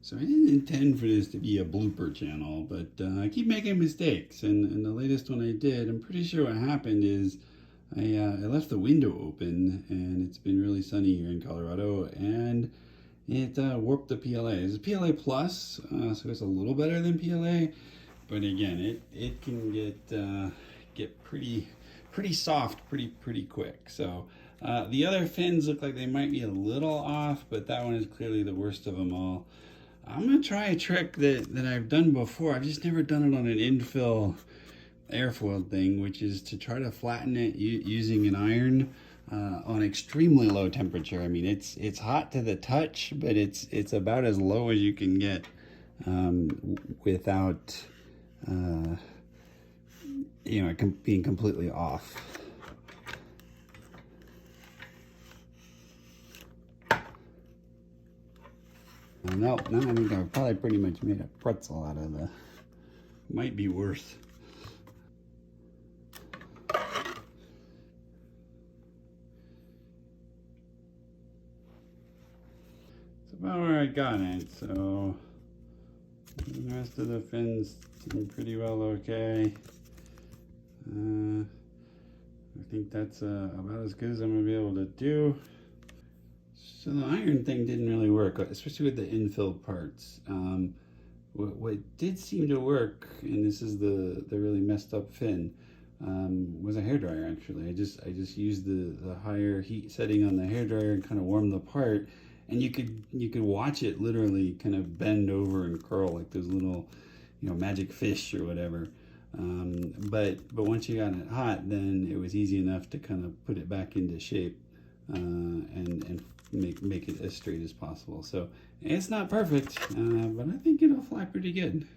So I didn't intend for this to be a blooper channel, but I keep making mistakes. And the latest one I did, I'm pretty sure what happened is I left the window open, and it's been really sunny here in Colorado, and it warped the PLA. It's a PLA plus, so it's a little better than PLA, but again, it can get pretty soft pretty quick. So the other fins look like they might be a little off, but that one is clearly the worst of them all. I'm gonna try a trick that I've done before. I've just never done it on an infill airfoiled thing, which is to try to flatten it using an iron on extremely low temperature. I mean, it's hot to the touch, but it's about as low as you can get without being completely off. No, I think I've probably pretty much made a pretzel out of the, might be worse. It's about where I got it, so the rest of the fins seem pretty well okay. I think that's about as good as I'm gonna be able to do. So the iron thing didn't really work, especially with the infill parts. What did seem to work, and this is the really messed up fin, was a hairdryer actually. I just used the higher heat setting on the hairdryer and kind of warmed the part, and you could watch it literally kind of bend over and curl like those little, magic fish or whatever. But once you got it hot, then it was easy enough to kind of put it back into shape and make it as straight as possible. So it's not perfect, but I think it'll fly pretty good.